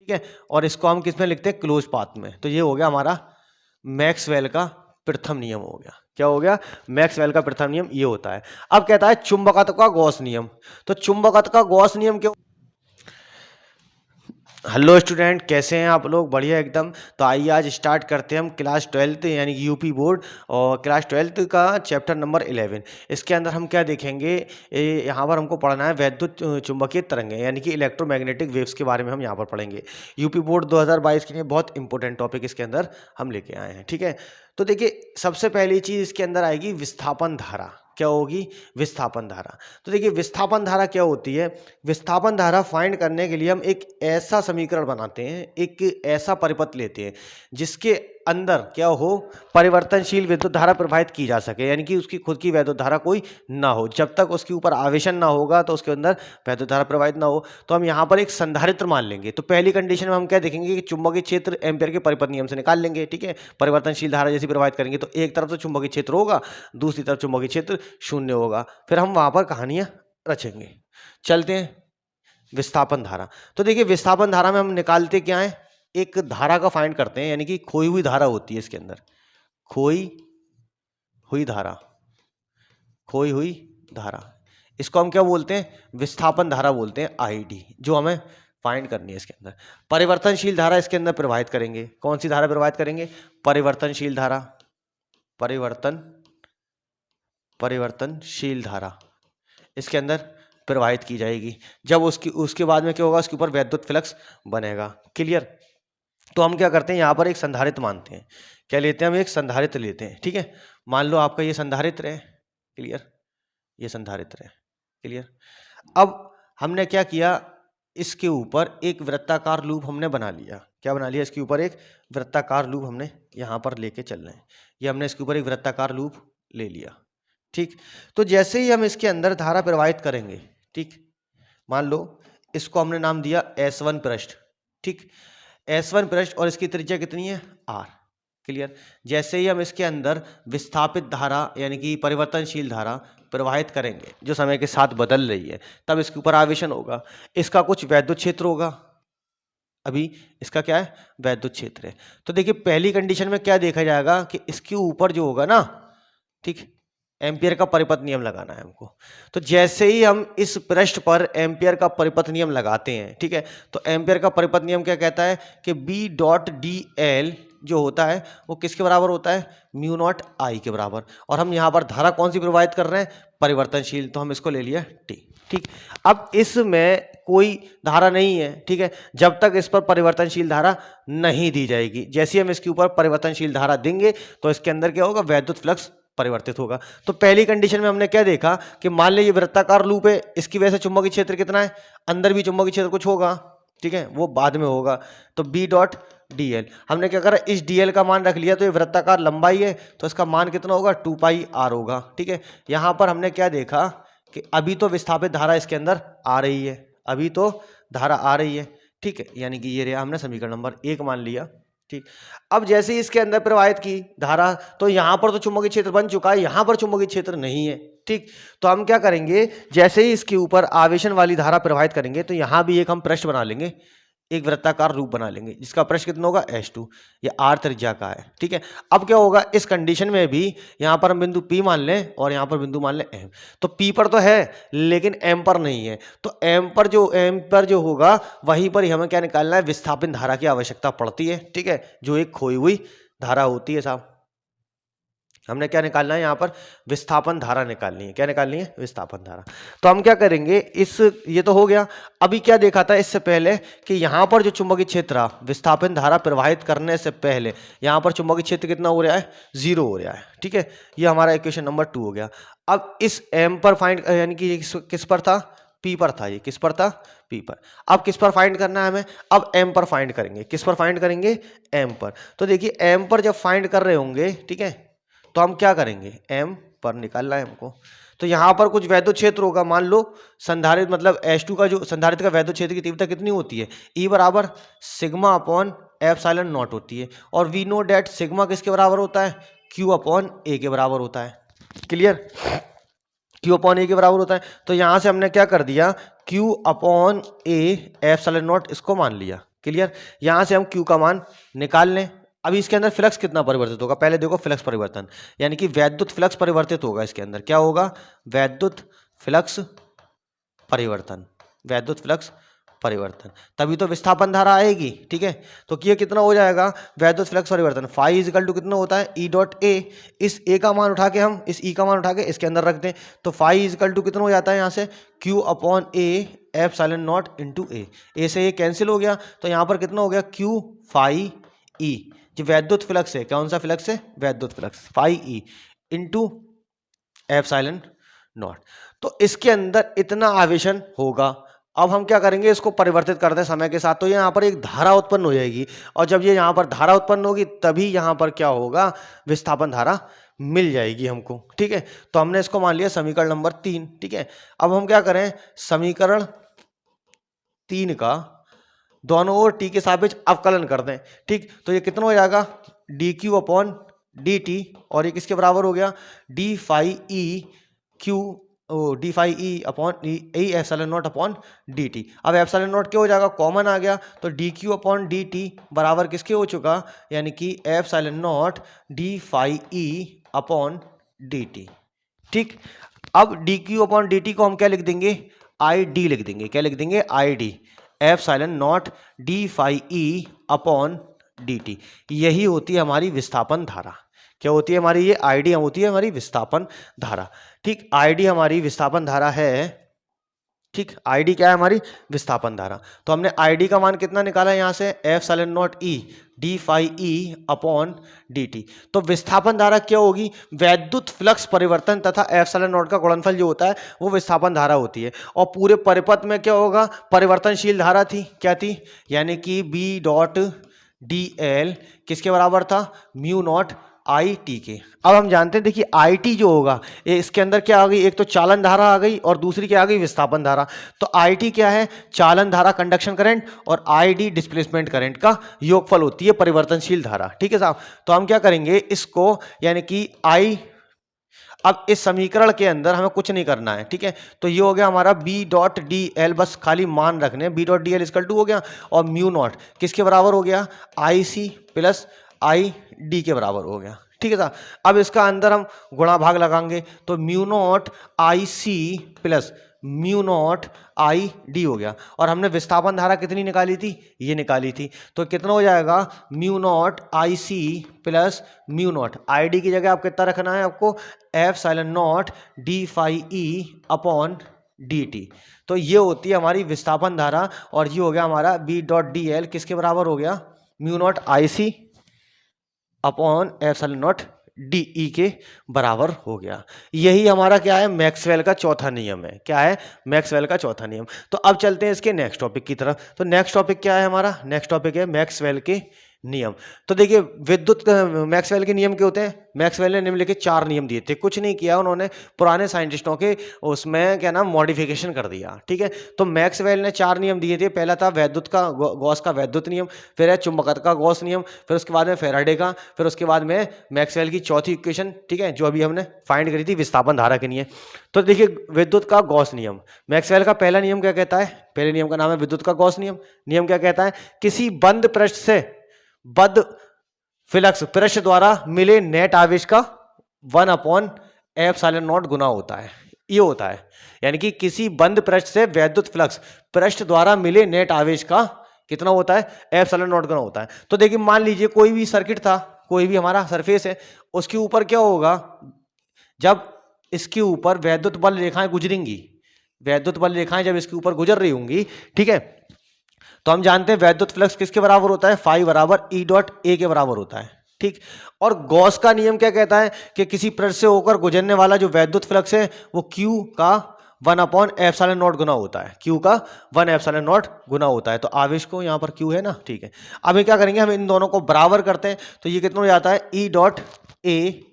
ठीक है, और इसको हम किस में लिखते हैं, क्लोज पाथ में। तो ये हो गया हमारा मैक्सवेल का प्रथम नियम हो गया। क्या हो गया, मैक्सवेल का प्रथम नियम ये होता है। अब कहता है चुंबकत्व का गॉस नियम। तो चुंबकत्व का गॉस नियम क्यों। हेलो स्टूडेंट, कैसे हैं आप लोग, बढ़िया एकदम। तो आइए आज स्टार्ट करते हैं हम क्लास 12 यानी कि यूपी बोर्ड और क्लास 12 का चैप्टर नंबर 11। इसके अंदर हम क्या देखेंगे, यहाँ पर हमको पढ़ना है वैद्युत चुंबकीय तरंगें यानी कि इलेक्ट्रोमैग्नेटिक वेव्स के बारे में हम यहाँ पर पढ़ेंगे। यूपी बोर्ड 2022 के लिए बहुत इंपॉर्टेंट टॉपिक इसके अंदर हम लेके आए हैं। ठीक है, तो देखिए सबसे पहली चीज़ इसके अंदर आएगी विस्थापन धारा। क्या होगी, विस्थापन धारा। तो देखिए विस्थापन धारा क्या होती है, विस्थापन धारा फाइंड करने के लिए हम एक ऐसा समीकरण बनाते हैं, एक ऐसा परिपथ लेते हैं जिसके अंदर क्या हो, परिवर्तनशील विद्युत धारा प्रवाहित की जा सके, यानी कि उसकी खुद की वैद्युत धारा कोई ना हो। जब तक उसके ऊपर आवेशन ना होगा तो उसके अंदर वैद्युत धारा प्रवाहित ना हो। तो हम यहाँ पर एक संधारित्र मान लेंगे। तो पहली कंडीशन में हम क्या देखेंगे कि चुंबकीय क्षेत्र एम्पियर के परिपथ नियम से निकाल लेंगे। ठीक है, परिवर्तनशील धारा जैसी प्रवाहित करेंगे तो एक तरफ तो चुंबकीय क्षेत्र होगा, दूसरी तरफ चुंबकीय क्षेत्र शून्य होगा। फिर हम वहां पर कहानियां रचेंगे। चलते हैं विस्थापन धारा। तो देखिए विस्थापन धारा में हम निकालते क्या है, एक धारा का फाइंड करते हैं, यानी कि खोई हुई धारा होती है इसके अंदर, खोई हुई धारा, खोई हुई धारा। इसको हम क्या बोलते हैं, विस्थापन धारा बोलते हैं, आईडी, जो हमें फाइंड करनी है। इसके अंदर परिवर्तनशील धारा इसके अंदर प्रवाहित करेंगे। कौन सी धारा प्रवाहित करेंगे, परिवर्तनशील धारा, परिवर्तनशील धारा इसके अंदर प्रवाहित की जाएगी। जब उसके बाद में क्या होगा, उसके ऊपर वैद्युत फ्लक्स बनेगा। क्लियर। तो हम क्या करते हैं, यहाँ पर एक संधारित्र मानते हैं। क्या लेते हैं, हम एक संधारित्र लेते हैं। ठीक है, मान लो आपका ये संधारित्र है। क्लियर, ये संधारित्र है। क्लियर। अब हमने क्या किया, इसके ऊपर एक वृत्ताकार लूप हमने बना लिया। क्या बना लिया, इसके ऊपर एक वृत्ताकार लूप हमने यहाँ पर लेके चल रहे हैं। ये हमने इसके ऊपर एक वृत्ताकार लूप ले लिया। ठीक, तो जैसे ही हम इसके अंदर धारा प्रवाहित करेंगे, ठीक, मान लो इसको हमने नाम दिया S1 पृष्ठ। ठीक, S1 पृष्ठ और इसकी त्रिज्या कितनी है, R। क्लियर। जैसे ही हम इसके अंदर विस्थापित धारा यानी कि परिवर्तनशील धारा प्रवाहित करेंगे जो समय के साथ बदल रही है, तब इसके ऊपर आवेशन होगा, इसका कुछ वैद्युत क्षेत्र होगा। अभी इसका क्या है, वैद्युत क्षेत्र है। तो देखिए पहली कंडीशन में क्या देखा जाएगा कि इसके ऊपर जो होगा ना, ठीक, एम्पियर का परिपथ नियम लगाना है हमको। तो जैसे ही हम इस पृष्ठ पर एम्पियर का परिपथ नियम लगाते हैं, ठीक है, तो एम्पियर का परिपथ नियम क्या कहता है कि बी डॉट डी एल जो होता है वो किसके बराबर होता है, म्यू नॉट आई के बराबर। और हम यहाँ पर धारा कौन सी प्रवाहित कर रहे हैं, परिवर्तनशील, तो हम इसको ले लिया टी। ठीक, अब इसमें कोई धारा नहीं है। ठीक है, जब तक इस पर परिवर्तनशील धारा नहीं दी जाएगी। जैसे ही हम इसके ऊपर परिवर्तनशील धारा देंगे तो इसके अंदर क्या होगा, वैद्युत फ्लक्स परिवर्तित होगा। तो पहली कंडीशन में हमने क्या देखा कि मान लीजिए वृत्ताकार लूप है, इसकी वजह से चुंबकीय क्षेत्र कितना है, अंदर भी चुंबकीय क्षेत्र कुछ होगा। ठीक है, वो बाद में होगा। तो बी डॉट डी एल, हमने क्या करा, इस डी एल का मान रख लिया। तो ये वृत्ताकार लंबाई है तो इसका मान कितना होगा, 2 पाई आर होगा। ठीक है, यहां पर हमने क्या देखा कि अभी तो विस्थापित धारा इसके अंदर आ रही है, अभी तो धारा आ रही है। ठीक है, यानी कि ये रहा, हमने समीकरण नंबर 1 मान लिया। ठीक, अब जैसे ही इसके अंदर प्रवाहित की धारा, तो यहां पर तो चुंबकीय क्षेत्र बन चुका है, यहां पर चुंबकीय क्षेत्र नहीं है। ठीक, तो हम क्या करेंगे, जैसे ही इसके ऊपर आवेशन वाली धारा प्रवाहित करेंगे तो यहां भी एक हम पृष्ठ बना लेंगे, एक वृत्ताकार रूप बना लेंगे जिसका पृष्ठ कितना होगा, S2, ये R त्रिज्या का है। ठीक है, अब क्या होगा, इस कंडीशन में भी यहां पर हम बिंदु P मान लें और यहां पर बिंदु मान लें M। तो P पर तो है लेकिन M पर नहीं है। तो M पर जो होगा वहीं पर ही हमें क्या निकालना है, विस्थापन धारा की आवश्यकता पड़ती है। ठीक है, जो एक खोई हुई धारा होती है साहब। हमने क्या निकालना है, यहाँ पर विस्थापन धारा निकालनी है। क्या निकालनी है, विस्थापन धारा। तो हम क्या करेंगे, ये तो हो गया। अभी क्या देखा था इससे पहले कि यहाँ पर जो चुंबकीय क्षेत्र विस्थापन धारा प्रवाहित करने से पहले यहाँ पर चुंबकीय क्षेत्र कितना हो रहा है, 0 हो रहा है। ठीक है, ये हमारा इक्वेशन नंबर 2 हो गया। अब इस एम पर फाइंड, यानी कि किस पर था, पी पर था, ये किस पर था, पी पर। अब किस पर फाइंड करना है हमें, अब एम पर फाइंड करेंगे। किस पर फाइंड करेंगे, एम पर। तो देखिए एम पर जब फाइंड कर रहे होंगे, ठीक है, तो हम क्या करेंगे, एम पर निकालना है हमको। तो यहां पर कुछ वैद्युत क्षेत्र होगा। मान लो संधारित्र मतलब H2 का जो संधारित्र का वैद्युत क्षेत्र की तीव्रता कितनी होती है, E बराबर सिग्मा अपॉन एप्सिलॉन नॉट होती है। और वी नो डेट सिग्मा किसके बराबर होता है, Q अपॉन A के बराबर होता है। क्लियर, Q अपॉन A के बराबर होता है। तो यहां से हमने क्या कर दिया, Q upon A epsilon not इसको मान लिया। क्लियर। यहां से हम Q का मान निकाल लें। अभी इसके अंदर फ्लक्स कितना परिवर्तित होगा, पहले देखो फ्लक्स परिवर्तन, यानी कि वैद्युत फ्लक्स परिवर्तित होगा। इसके अंदर क्या होगा, वैद्युत फ्लक्स परिवर्तन, वैद्युत फ्लक्स परिवर्तन, तभी तो विस्थापन धारा आएगी। ठीक है, तो ये कितना हो जाएगा, वैद्युत फ्लक्स परिवर्तन फाई इजिकल टू कितना होता है, ई डॉट ए। इस ए का मान उठा के हम इस ई का मान उठा के इसके अंदर रख दें, तो फाई इजिकल टू कितना हो जाता है यहाँ से, Q upon A epsilon not into a से ए कैंसिल हो गया, तो यहाँ पर कितना हो गया, क्यू फाई ई, जो वैद्युत फ्लक्स है, कौन सा फ्लक्स है, वैद्युत flux, phi E into epsilon naught. तो इसके अंदर इतना आवेशन होगा। अब हम क्या करेंगे, इसको परिवर्तित करते हैं समय के साथ, तो यहाँ पर एक धारा उत्पन्न हो जाएगी, और जब ये यहाँ पर धारा उत्पन्न होगी तभी यहाँ पर क्या होगा, विस्थापन धारा मिल जाएगी हमको। ठीक है, तो हमने इसको मान लिया समीकरण नंबर 3। ठीक है, अब हम क्या करें, समीकरण 3 का दोनों ओर टी के सापेक्ष अवकलन कर दें। ठीक, तो ये कितना हो जाएगा, d q upon D t, और ये किसके बराबर हो गया, d phi E q d phi E upon ए epsilon naught upon D t. अब एप्सिलॉन नॉट क्या हो जाएगा, कॉमन आ गया, तो d q upon D t बराबर किसके हो चुका, यानी कि epsilon naught d phi E upon D t. ठीक, अब d q upon D t को हम क्या लिख देंगे, आई डी लिख देंगे। क्या लिख देंगे, I d, epsilon naught d phi E upon D t. यही होती है हमारी विस्थापन धारा। क्या होती है हमारी, ये आईडी होती है हमारी विस्थापन धारा। ठीक, आईडी हमारी विस्थापन धारा है। ठीक, आईडी क्या है, हमारी विस्थापन धारा। तो हमने आईडी का मान कितना निकाला यहाँ से, epsilon naught E d phi E upon D t. तो विस्थापन धारा क्या होगी, वैद्युत फ्लक्स परिवर्तन तथा एप्सिलॉन नॉट का गुणनफल जो होता है वो विस्थापन धारा होती है। और पूरे परिपथ में क्या होगा, परिवर्तनशील धारा थी, क्या थी, यानी कि बी डॉट डी एल किसके बराबर था, म्यू नॉट आई टी के। अब हम जानते हैं, देखिए आई टी जो होगा, इसके अंदर क्या आ गई, एक तो चालन धारा आ गई और दूसरी क्या आ गई, विस्थापन धारा। तो आई टी क्या है, चालन धारा कंडक्शन करंट, और आई डी डिस्प्लेसमेंट करंट का योगफल होती है परिवर्तनशील धारा। ठीक है साहब, तो हम क्या करेंगे इसको, यानी कि आई, अब इस समीकरण के अंदर हमें कुछ नहीं करना है। ठीक है, तो ये हो गया हमारा बी डॉट डी एल, बस खाली मान रखने, B dot D l equal to हो गया, और म्यू नॉट किसके बराबर हो गया, आई सी प्लस आई डी के बराबर हो गया। ठीक है साहब, अब इसका अंदर हम गुणा भाग लगाएंगे, तो mu naught I c plus mu naught I d हो गया, और हमने विस्थापन धारा कितनी निकाली थी, ये निकाली थी, तो कितना हो जाएगा, mu naught I c plus mu naught I d की जगह आप कितना रखना है आपको, epsilon naught d phi E upon D t. तो ये होती है हमारी विस्थापन धारा, और ये हो गया हमारा बी डॉट डी एल किसके बराबर हो गया, mu naught I c upon epsilon naught d E के बराबर हो गया। यही हमारा क्या है, मैक्सवेल का चौथा नियम है। क्या है, मैक्सवेल का चौथा नियम। तो अब चलते हैं इसके नेक्स्ट टॉपिक की तरफ। तो नेक्स्ट टॉपिक क्या है हमारा, नेक्स्ट टॉपिक है मैक्सवेल के नियम। तो देखिए विद्युत मैक्सवेल के नियम क्या होते हैं, मैक्सवेल ने निम्नलिखित 4 नियम दिए थे, कुछ नहीं किया उन्होंने, पुराने साइंटिस्टों के उसमें क्या नाम मॉडिफिकेशन कर दिया। ठीक है, तो मैक्सवेल ने 4 नियम दिए थे। पहला था वैद्युत का, गॉस का वैद्युत नियम, फिर है चुंबकत्व का गॉस नियम, फिर उसके बाद में फैराडे का, फिर उसके बाद में मैक्सवेल की चौथी इक्वेशन। ठीक है, जो अभी हमने फाइंड करी थी विस्थापन धारा के लिए। तो देखिए विद्युत का गॉस नियम, मैक्सवेल का पहला नियम क्या कहता है, पहले नियम का नाम है विद्युत का गॉस नियम। नियम क्या कहता है, किसी बंद पृष्ठ से बद्ध फ्लक्स पृष्ठ द्वारा मिले नेट आवेश का 1 अपॉन एप्सिलॉन नॉट गुना होता है। ये होता है, यानी कि किसी बंद पृष्ठ से वैद्युत फ्लक्स पृष्ठ द्वारा मिले नेट आवेश का कितना होता है, एप्सिलॉन नॉट गुना होता है। तो देखिए मान लीजिए कोई भी सर्किट था, कोई भी हमारा सरफेस है, उसके ऊपर क्या होगा, जब इसके ऊपर वैद्युत बल रेखाएं गुजरेंगी, वैद्युत बल रेखाएं जब इसके ऊपर गुजर रही होंगी, ठीक है, तो हम जानते हैं वैद्युत फ्लक्स किसके बराबर होता है, फाई बराबर ई डॉट ए के बराबर होता है। ठीक, और गॉस का नियम क्या कहता है कि किसी पृष्ठ से होकर गुजरने वाला जो वैद्युत फ्लक्स है वो क्यू का 1 अपॉन एप्सिलॉन नॉट गुना होता है, क्यू का 1 एप्सिलॉन नॉट गुना होता है। तो आवेश को यहाँ पर क्यू है ना, ठीक है। अब क्या करेंगे, हम इन दोनों को बराबर करते हैं, तो ये कितना हो जाता है, ई डॉट ए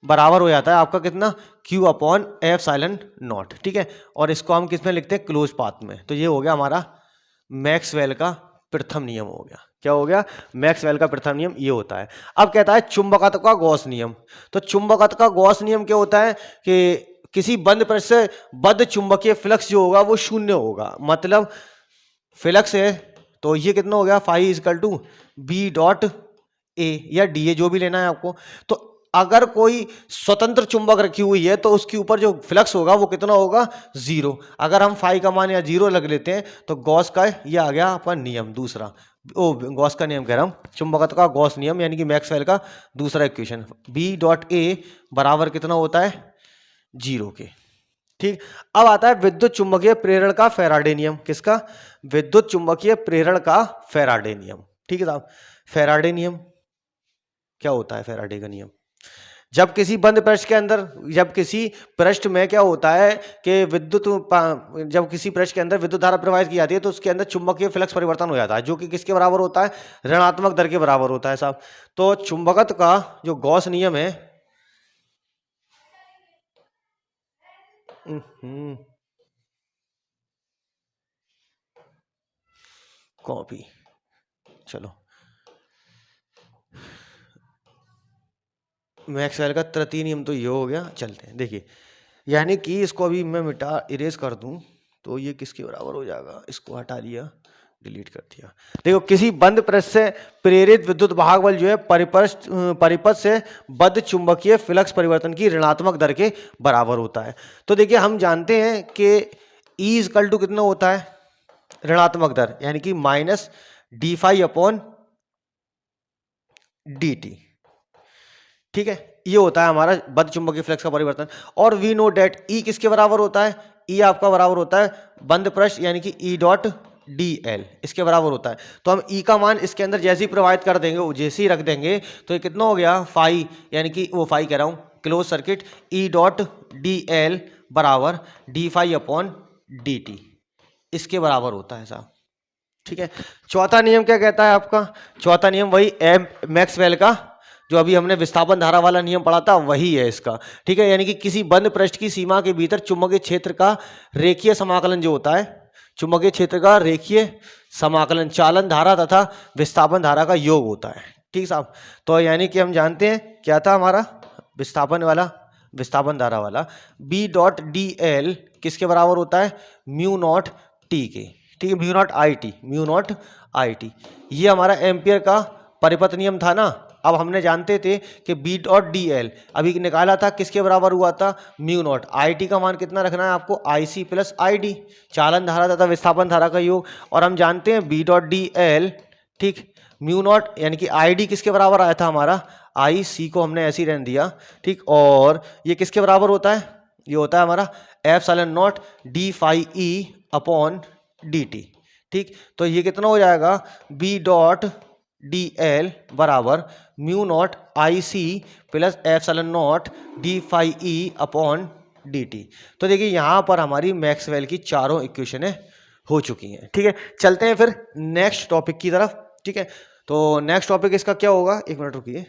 बराबर हो जाता है आपका कितना, क्यू अपॉन एप्सिलॉन नॉट। ठीक है, और इसको हम किस में लिखते हैं, क्लोज पाथ में। तो ये हो गया हमारा मैक्सवेल का प्रथम नियम हो गया। क्या हो गया, मैक्सवेल का प्रथम नियम ये होता है। अब कहता है चुंबकत्व का गॉस नियम। तो चुंबकत्व का गॉस नियम क्या होता है कि किसी बंद पृष्ठ से बद्ध चुंबकीय फ्लक्स जो होगा वो शून्य होगा। मतलब फ्लक्स है तो ये कितना हो गया, phi equal to B dot A या डी ए, जो भी लेना है आपको। तो अगर कोई स्वतंत्र चुंबक रखी हुई है तो उसके ऊपर जो फ्लक्स होगा वो कितना होगा, जीरो। अगर हम फाई का मान या जीरो लग लेते हैं तो गॉस का ये आ गया आपका नियम दूसरा, गॉस का नियम कह रहा हूं, चुंबकत्व का गॉस नियम यानी कि मैक्सवेल का दूसरा इक्वेशन, बी डॉट ए बराबर कितना होता है, जीरो के। ठीक, अब आता है विद्युत चुंबकीय प्रेरण का फैराडे नियम। किसका, विद्युत चुंबकीय प्रेरण का फैराडे नियम। ठीक है साहब, फैराडे नियम क्या होता है, फैराडे का नियम, जब किसी बंद पृष्ठ के अंदर, जब किसी पृष्ठ में क्या होता है कि जब किसी पृष्ठ के अंदर विद्युत धारा प्रवाहित की जाती है तो उसके अंदर चुंबकीय फ्लक्स परिवर्तन हो जाता है, जो कि किसके बराबर होता है, ऋणात्मक दर के बराबर होता है साहब। तो चुंबकत्व का जो गॉस नियम है, कॉपी, चलो मैक्सवेल का तृतीय नियम तो ये हो गया। चलते हैं, देखिए, यानी कि इसको अभी मैं मिटा इरेज कर दूं तो ये किसके बराबर हो जाएगा, इसको हटा लिया, डिलीट कर दिया। देखो, किसी बंद पृष्ठ से प्रेरित विद्युत वाहक बल जो है परिपथ से बद्ध चुंबकीय फ्लक्स परिवर्तन की ऋणात्मक दर के बराबर होता है। तो देखिए, हम जानते हैं कि E इक्वल टू कितना होता है, ऋणात्मक दर, यानी कि minus d phi upon D t. ठीक है, ये होता है हमारा बद्ध चुंबकीय फ्लक्स का परिवर्तन। और वी नो डेट ई किसके बराबर होता है, ई आपका बराबर होता है बंद पृष्ठ यानी कि ई डॉट डी एल, इसके बराबर होता है। तो हम ई का मान इसके अंदर जैसे ही प्रवाहित कर देंगे, जैसे ही रख देंगे, तो ये कितना हो गया, फाई, यानी कि वो फाई कह रहा हूं, close circuit E dot D L बराबर D phi upon D T, इसके बराबर होता है साहब। ठीक है, चौथा नियम क्या कहता है आपका, चौथा नियम वही एम मैक्सवेल का जो अभी हमने विस्थापन धारा वाला नियम पढ़ा था, वही है इसका। ठीक है, यानी कि किसी बंद पृष्ठ की सीमा के भीतर चुंबकीय क्षेत्र का रेखीय समाकलन जो होता है, चुंबकीय क्षेत्र का रेखीय समाकलन चालन धारा तथा विस्थापन धारा का योग होता है। ठीक साहब, तो यानी कि हम जानते हैं क्या था हमारा विस्थापन धारा वाला बी डॉट डी एल किसके बराबर होता है, म्यू नॉट टी के। ठीक है, म्यू नॉट आई टी, ये हमारा एम्पियर का परिपथ नियम था ना। अब हमने जानते थे कि बी डॉट डी एल अभी निकाला था, किसके बराबर हुआ था, म्यू नॉट आई टी का मान कितना रखना है आपको, आई सी प्लस आई डी, चालन धारा तथा विस्थापन धारा का योग। और हम जानते हैं बी डॉट डी एल, ठीक, म्यू नॉट यानी कि आई डी किसके बराबर आया था हमारा, आई सी को हमने ऐसे ही रहने दिया। ठीक, और ये किसके बराबर होता है, ये होता है हमारा epsilon naught d phi E upon D t. ठीक, तो ये कितना हो जाएगा, बी डॉट डी एल बराबर mu naught I c plus epsilon naught d phi E upon D t. तो देखिए, यहां पर हमारी मैक्सवेल की चारों इक्वेशनें हो चुकी हैं। ठीक है, चलते हैं फिर नेक्स्ट टॉपिक की तरफ। ठीक है, तो नेक्स्ट टॉपिक इसका क्या होगा, एक मिनट रुकिए।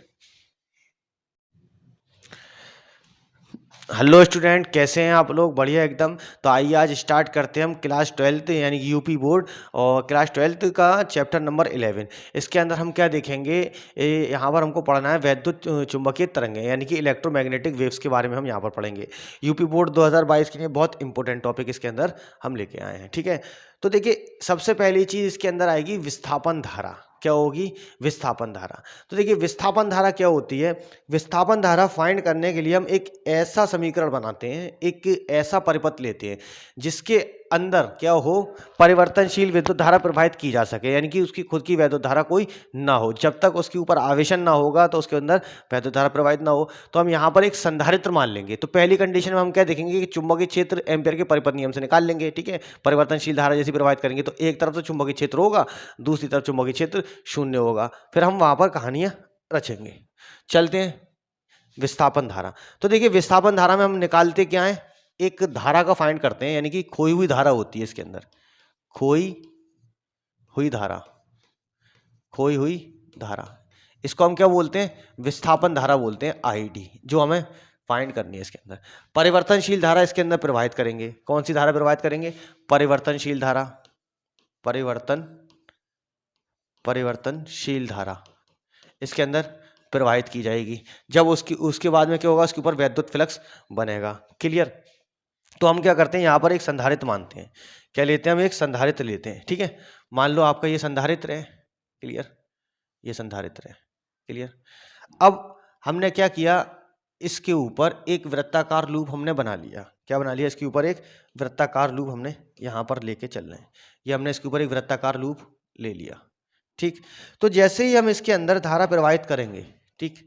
हेलो स्टूडेंट, कैसे हैं आप लोग, बढ़िया एकदम। तो आइए आज स्टार्ट करते हैं हम क्लास 12th यानी कि यूपी बोर्ड और क्लास 12th का चैप्टर नंबर 11। इसके अंदर हम क्या देखेंगे, यहाँ पर हमको पढ़ना है वैद्युत चुंबकीय तरंगें यानी कि इलेक्ट्रोमैग्नेटिक वेव्स के बारे में हम यहाँ पर पढ़ेंगे। यूपी बोर्ड 2022 के लिए बहुत इंपॉर्टेंट टॉपिक इसके अंदर हम लेके आए हैं। ठीक है, तो देखिए, सबसे पहली चीज़ इसके अंदर आएगी विस्थापन धारा। क्या होगी, विस्थापन धारा। तो देखिए, विस्थापन धारा क्या होती है, विस्थापन धारा फाइंड करने के लिए हम एक ऐसा समीकरण बनाते हैं, एक ऐसा परिपथ लेते हैं जिसके अंदर क्या हो, परिवर्तनशील विद्युत धारा प्रवाहित की जा सके, यानी कि उसकी खुद की वैद्युत धारा कोई ना हो। जब तक उसके ऊपर आवेशन ना होगा तो उसके अंदर वैद्युत धारा प्रवाहित ना हो। तो हम यहाँ पर एक संधारित्र मान लेंगे। तो पहली कंडीशन में हम क्या देखेंगे कि चुंबकीय क्षेत्र एम्पियर के परिपथ नियम से निकाल लेंगे। ठीक है, परिवर्तनशील धारा जैसी प्रवाहित करेंगे तो एक तरफ तो चुंबकीय क्षेत्र होगा, दूसरी तरफ चुंबकीय क्षेत्र शून्य होगा। फिर हम वहां पर कहानियां रचेंगे। चलते हैं विस्थापन धारा। तो देखिए, विस्थापन धारा में हम निकालते क्या है, एक धारा का फाइंड करते हैं, यानी कि खोई हुई धारा होती है इसके अंदर, खोई हुई धारा, इसको हम क्या बोलते हैं, विस्थापन धारा बोलते हैं, आईडी, जो हमें फाइंड करनी है। इसके अंदर परिवर्तनशील धारा इसके अंदर प्रवाहित करेंगे। कौन सी धारा प्रवाहित करेंगे, परिवर्तनशील धारा, परिवर्तनशील धारा इसके अंदर प्रवाहित की जाएगी। जब उसके बाद में क्या होगा, उसके ऊपर वैद्युत फ्लक्स बनेगा। क्लियर। तो हम क्या करते हैं, यहाँ पर एक संधारित्र मानते हैं। क्या लेते हैं, हम एक संधारित्र लेते हैं। ठीक है, मान लो आपका ये संधारित्र है, क्लियर, ये संधारित्र है, क्लियर। अब हमने क्या किया, इसके ऊपर एक वृत्ताकार लूप हमने बना लिया। क्या बना लिया, इसके ऊपर एक वृत्ताकार लूप हमने यहाँ पर लेके चल रहे हैं। ये हमने इसके ऊपर एक वृत्ताकार लूप ले लिया। ठीक, तो जैसे ही हम इसके अंदर धारा प्रवाहित करेंगे, ठीक,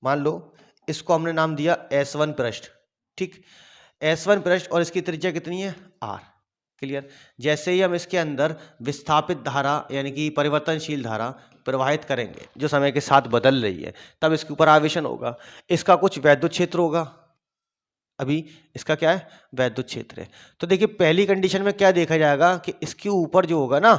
मान लो इसको हमने नाम दिया S1 पृष्ठ। ठीक, S1 पृष्ठ और इसकी त्रिज्या कितनी है, R, क्लियर। जैसे ही हम इसके अंदर विस्थापित धारा यानी कि परिवर्तनशील धारा प्रवाहित करेंगे जो समय के साथ बदल रही है, तब इसके ऊपर आवेशन होगा, इसका कुछ वैद्युत क्षेत्र होगा। अभी इसका क्या है, वैद्युत क्षेत्र है। तो देखिए पहली कंडीशन में क्या देखा जाएगा कि इसके ऊपर जो होगा ना,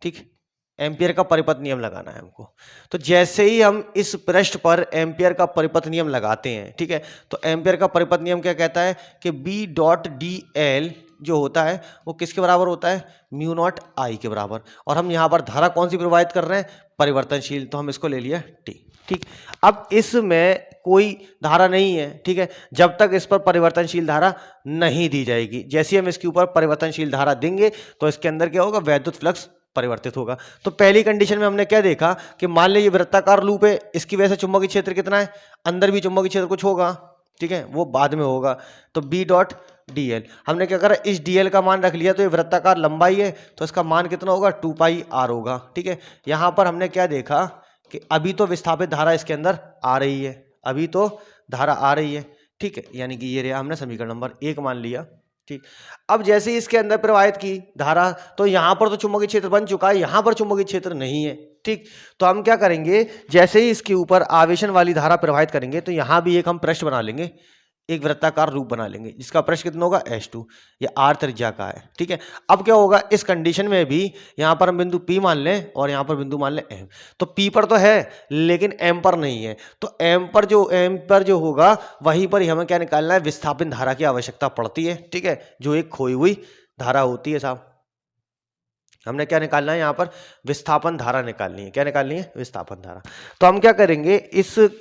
ठीक, एम्पियर का परिपथ नियम लगाना है हमको। तो जैसे ही हम इस पृष्ठ पर एम्पियर का परिपथ नियम लगाते हैं, ठीक है, तो एम्पियर का परिपथ नियम क्या कहता है कि B डॉट डी एल जो होता है वो किसके बराबर होता है, म्यू नॉट आई के बराबर। और हम यहाँ पर धारा कौन सी प्रवाहित कर रहे हैं, परिवर्तनशील, तो हम इसको ले लिया टी। ठीक, अब इसमें कोई धारा नहीं है, ठीक है, जब तक इस पर परिवर्तनशील धारा नहीं दी जाएगी। जैसे ही हम इसके ऊपर परिवर्तनशील धारा देंगे तो इसके अंदर क्या होगा, वैद्युत फ्लक्स परिवर्तित होगा। तो पहली कंडीशन में हमने क्या देखा कि मान लीजिए वृत्ताकार लूप है, इसकी वजह से चुंबकीय क्षेत्र कितना है, अंदर भी चुंबकीय क्षेत्र कुछ होगा, ठीक है, वो बाद में होगा। तो B डॉट डी एल, हमने क्या करा, इस डी एल का मान रख लिया, तो ये वृत्ताकार लंबाई है तो इसका मान कितना होगा, 2 पाई r होगा। ठीक है, यहां पर हमने क्या देखा कि अभी तो विस्थापित धारा इसके अंदर आ रही है, अभी तो धारा आ रही है, ठीक है, यानी कि ये रहा, हमने समीकरण नंबर 1 मान लिया। ठीक, अब जैसे ही इसके अंदर प्रवाहित की धारा, तो यहां पर तो चुंबकीय क्षेत्र बन चुका है, यहां पर चुंबकीय क्षेत्र नहीं है। ठीक, तो हम क्या करेंगे, जैसे ही इसके ऊपर आवेशन वाली धारा प्रवाहित करेंगे तो यहां भी एक हम पृष्ठ बना लेंगे, एक वृत्ताकार रूप बना लेंगे जिसका पृष्ठ कितना होगा, S2, ये R त्रिज्या का है। ठीक है, अब क्या होगा, इस कंडीशन में भी यहां पर हम बिंदु P मान लें और यहां पर बिंदु मान लें M। तो P पर तो है लेकिन M पर नहीं है, तो M पर जो होगा वहीं पर ही हमें क्या निकालना है, विस्थापन धारा की आवश्यकता पड़ती है। ठीक है, जो एक खोई हुई धारा होती है साहब, हमने क्या निकालना है, यहाँ पर विस्थापन धारा निकालनी है। क्या निकालनी है, विस्थापन धारा। तो हम क्या करेंगे,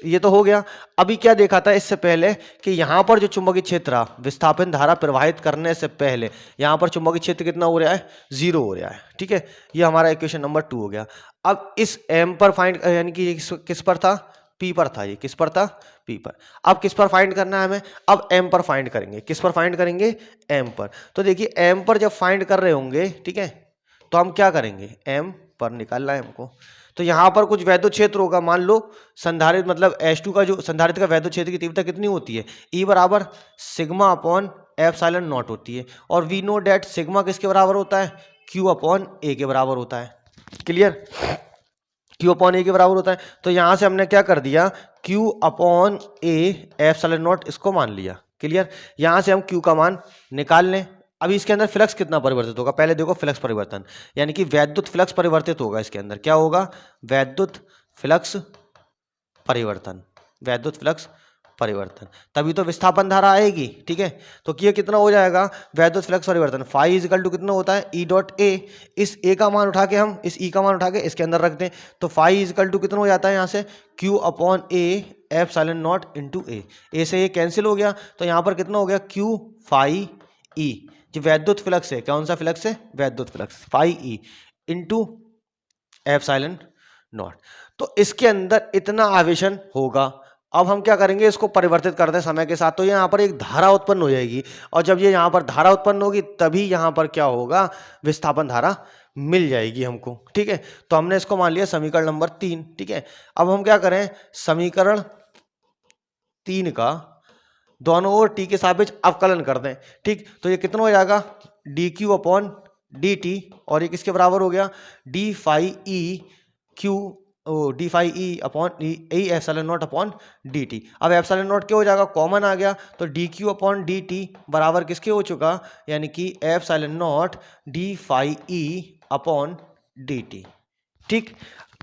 ये तो हो गया। अभी क्या देखा था इससे पहले कि यहाँ पर जो चुंबकीय क्षेत्र विस्थापन धारा प्रवाहित करने से पहले यहाँ पर चुंबकीय क्षेत्र कितना हो रहा है, 0 हो रहा है। ठीक है, ये हमारा इक्वेशन नंबर 2 हो गया। अब इस M पर फाइंड, यानी कि किस पर था, P पर था, ये किस पर था, P पर। अब किस पर फाइंड करना है हमें, अब M पर फाइंड करेंगे। किस पर फाइंड करेंगे, M पर। तो देखिए M पर जब फाइंड कर रहे होंगे, ठीक है, तो हम क्या करेंगे, M पर निकालना है हमको। तो यहां पर कुछ वैद्युत क्षेत्र होगा, मान लो संधारित्र मतलब H2 का जो संधारित्र का वैद्युत क्षेत्र की तीव्रता कितनी होती है, E बराबर सिग्मा अपॉन एप्सिलॉन नॉट होती है। और वी नो डेट सिग्मा किसके बराबर होता है, Q अपॉन A के बराबर होता है। क्लियर, Q अपॉन A के बराबर होता है। तो यहां से हमने क्या कर दिया, Q upon A epsilon not इसको मान लिया। क्लियर, यहां से हम Q का मान निकाल लें। अभी इसके अंदर फ्लक्स कितना परिवर्तित होगा, पहले देखो फ्लक्स परिवर्तन, यानी कि वैद्युत फ्लक्स परिवर्तित होगा। इसके अंदर क्या होगा, वैद्युत फ्लक्स परिवर्तन, वैद्युत फ्लक्स परिवर्तन, तभी तो विस्थापन धारा आएगी। ठीक है, तो ये कितना हो जाएगा, वैद्युत फ्लक्स परिवर्तन फाई इज इक्वल टू कितना होता है, E डॉट ए। इस A का मान उठा के हम इस E का मान उठा के इसके अंदर रख दें, तो फाई इज इक्वल टू कितना हो जाता है, यहाँ से Q upon A epsilon not into A से ये कैंसिल हो गया, तो यहाँ पर कितना हो गया, Q फाई E, जो वैद्युत फ्लक्स है, कौन सा फ्लक्स है, वैद्युत flux, phi E into epsilon naught. तो इसके अंदर इतना आवेशन होगा। अब हम क्या करेंगे, इसको परिवर्तित करते हैं समय के साथ, तो यहाँ पर एक धारा उत्पन्न हो जाएगी, और जब ये यहाँ पर धारा उत्पन्न होगी तभी यहाँ पर क्या होगा, विस्थापन धारा मिल जाएगी हमको। ठीक है, तो हमने इसको मान लिया समीकरण नंबर 3। ठीक है, अब हम क्या करें, समीकरण 3 का दोनों ओर टी के सापेक्ष अवकलन कर दें। ठीक, तो ये कितना हो जाएगा, d q upon D t, और ये किसके बराबर हो गया, d phi E q, d phi E upon E epsilon naught upon D t. अब एप्सिलॉन नॉट क्या हो जाएगा, कॉमन आ गया, तो d q upon D t बराबर किसके हो चुका, यानी कि epsilon naught d phi E upon D t. ठीक,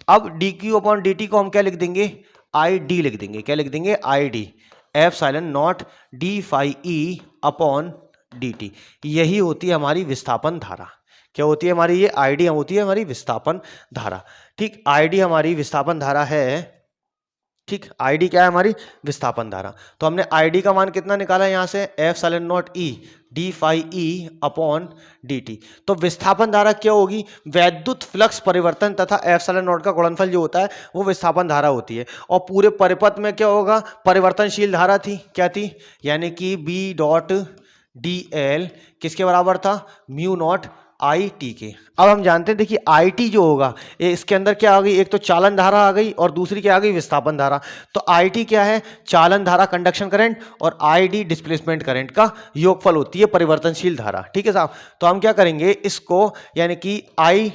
अब d q upon D t को हम क्या लिख देंगे, आई डी लिख देंगे। क्या लिख देंगे, I d epsilon naught d phi E upon D t. यही होती है हमारी विस्थापन धारा। क्या होती है हमारी, ये आईडी होती है हमारी विस्थापन धारा। ठीक, आईडी हमारी विस्थापन धारा है। ठीक, आईडी क्या है हमारी, विस्थापन धारा। तो हमने आईडी का मान कितना निकाला, यहाँ से epsilon naught E, d phi E upon D t. तो विस्थापन धारा क्या होगी? वैद्युत फ्लक्स परिवर्तन तथा एप्सिलॉन नॉट का गुणनफल जो होता है वो विस्थापन धारा होती है। और पूरे परिपथ में क्या होगा? परिवर्तनशील धारा थी, क्या थी? यानी कि बी डॉट डी एल किसके बराबर था? म्यू नॉट आई टी के। अब हम जानते हैं, देखिए आई टी जो होगा इसके अंदर क्या आ गई? एक तो चालन धारा आ गई और दूसरी क्या आ गई? विस्थापन धारा। तो आई टी क्या है? चालन धारा कंडक्शन करंट और आई डी डिस्प्लेसमेंट करंट का योगफल होती है परिवर्तनशील धारा। ठीक है साहब। तो हम क्या करेंगे इसको, यानी कि आई,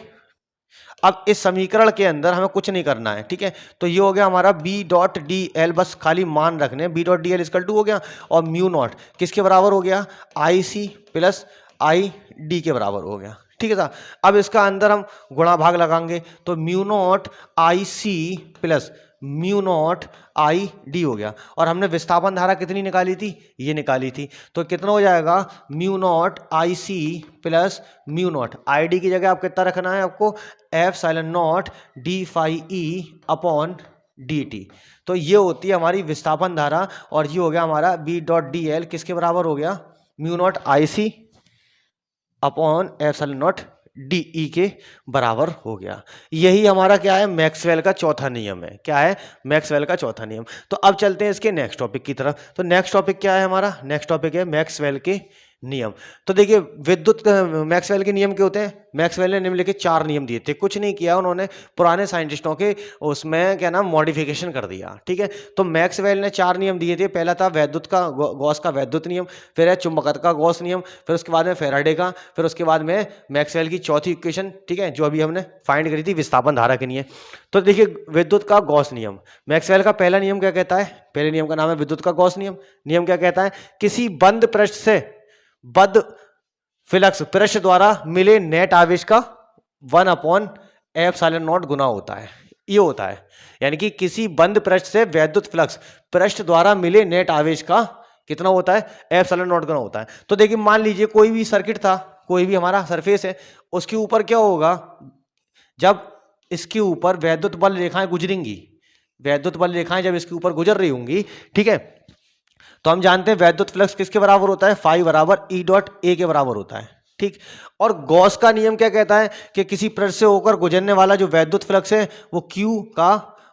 अब इस समीकरण के अंदर हमें कुछ नहीं करना है, ठीक है। तो ये हो गया हमारा बी डॉट डी एल, बस खाली मान रखने, B dot D l equal to हो गया, और म्यू नॉट किसके बराबर हो गया? आई सी प्लस आई डी के बराबर हो गया। ठीक है साहब। अब इसका अंदर हम गुणा भाग लगाएंगे, तो mu naught I c plus mu naught I d हो गया। और हमने विस्थापन धारा कितनी निकाली थी? ये निकाली थी। तो कितना हो जाएगा? Mu naught I c plus mu naught I d की जगह आप कितना रखना है आपको? Epsilon naught d phi E upon D t. तो ये होती है हमारी विस्थापन धारा, और ये हो गया हमारा बी डॉट डी एल किसके बराबर हो गया? Mu naught I c upon epsilon naught d E के बराबर हो गया। यही हमारा क्या है? मैक्सवेल का चौथा नियम है। क्या है? मैक्सवेल का चौथा नियम। तो अब चलते हैं इसके नेक्स्ट टॉपिक की तरफ। तो नेक्स्ट टॉपिक क्या है हमारा? नेक्स्ट टॉपिक है मैक्सवेल के नियम। तो देखिए विद्युत मैक्सवेल के नियम क्या होते हैं? मैक्सवेल ने निम्नलिखित 4 नियम दिए थे, कुछ नहीं किया उन्होंने, पुराने साइंटिस्टों के उसमें क्या नाम मॉडिफिकेशन कर दिया। ठीक है। तो मैक्सवेल ने 4 नियम दिए थे। पहला था वैद्युत का, गॉस का वैद्युत नियम, फिर है चुंबकत्व का गॉस नियम, फिर उसके बाद में फैराडे का, फिर उसके बाद में मैक्सवेल की चौथी इक्वेशन, ठीक है, जो अभी हमने फाइंड करी थी विस्थापन धारा के लिए। तो देखिए विद्युत का गॉस नियम, मैक्सवेल का पहला नियम क्या कहता है? पहले नियम का नाम है विद्युत का गॉस नियम। नियम क्या कहता है? किसी बंद पृष्ठ से बद्ध फ्लक्स पृष्ठ द्वारा मिले नेट आवेश का 1 अपॉन एप्सिलॉन नॉट गुना होता है। ये होता है, यानी कि किसी बंद पृष्ठ से वैद्युत फ्लक्स पृष्ठ द्वारा मिले नेट आवेश का कितना होता है? एप्सिलॉन नॉट गुना होता है। तो देखिए मान लीजिए कोई भी सर्किट था, कोई भी हमारा सरफेस है, उसके ऊपर क्या होगा? जब इसके ऊपर वैद्युत बल रेखाएं गुजरेंगी, वैद्युत बल रेखाएं जब इसके ऊपर गुजर रही होंगी, ठीक है, तो हम जानते हैं वैद्युत फ्लक्स किसके बराबर होता है? फाई बराबर ई डॉट ए के बराबर होता है। ठीक। और गॉस का नियम क्या कहता है? कि किसी पृष्ठ से होकर गुजरने वाला जो वैद्युत फ्लक्स है वो क्यू का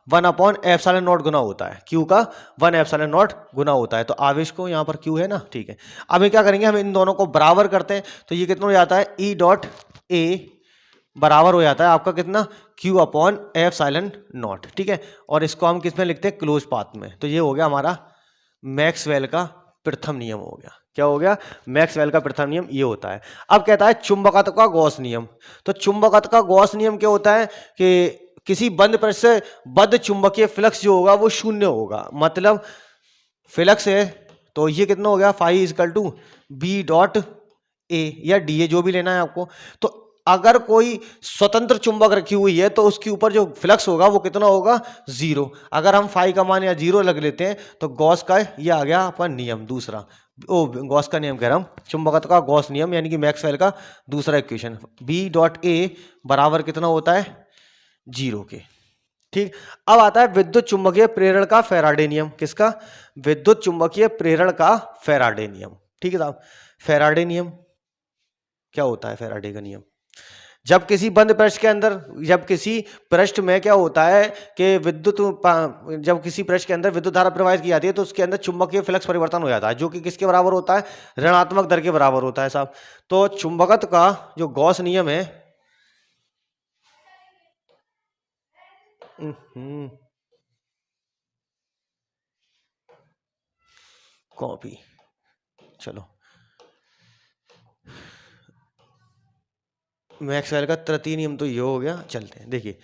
1 अपॉन एप्सिलॉन नॉट गुना होता है। क्यू का 1 एप्सिलॉन नॉट गुना होता है। तो आवेश को यहाँ पर क्यू है ना, ठीक है। अब क्या करेंगे, हम इन दोनों को बराबर करते हैं, तो ये कितना हो जाता है? ई डॉट ए बराबर हो जाता है आपका कितना? Q upon epsilon not. ठीक है। और इसको हम किस में लिखते हैं? क्लोज पाथ में। तो ये हो गया हमारा मैक्सवेल का प्रथम नियम हो गया। क्या हो गया? मैक्सवेल का प्रथम नियम ये होता है। अब कहता है चुंबकत्व का गॉस नियम। तो चुंबकत्व का गॉस नियम क्या होता है? कि किसी बंद पृष्ठ से बद्ध चुंबकीय फ्लक्स जो होगा वो शून्य होगा। मतलब फ्लक्स है तो ये कितना हो गया? Phi equal to B dot A या डी ए, जो भी लेना है आपको। तो अगर कोई स्वतंत्र चुंबक रखी हुई है तो उसके ऊपर जो फ्लक्स होगा वो कितना होगा? 0। अगर हम फाई का मान या 0 लग लेते हैं तो गॉस का ये आ गया अपना नियम दूसरा। गॉस का नियम कह रहा हूं, चुंबकत्व का गॉस नियम, यानी कि मैक्सवेल का दूसरा इक्वेशन, बी डॉट ए बराबर कितना होता है? 0 के। ठीक। अब आता है विद्युत चुंबकीय प्रेरण का फैराडे नियम। किसका? विद्युत चुंबकीय प्रेरण का फैराडे नियम। ठीक है साहब। फैराडे नियम क्या होता है? फैराडे का नियम, जब किसी बंद पृष्ठ के अंदर, जब किसी पृष्ठ में क्या होता है कि जब किसी पृष्ठ के अंदर विद्युत धारा प्रवाहित की जाती है तो उसके अंदर चुंबकीय फ्लक्स परिवर्तन हो जाता है, जो कि किसके बराबर होता है? ऋणात्मक दर के बराबर होता है साहब। तो चुंबकत्व का जो गॉस नियम है, कॉपी, चलो, मैक्सवेल का तृतीय नियम तो ये हो गया। चलते हैं, देखिए,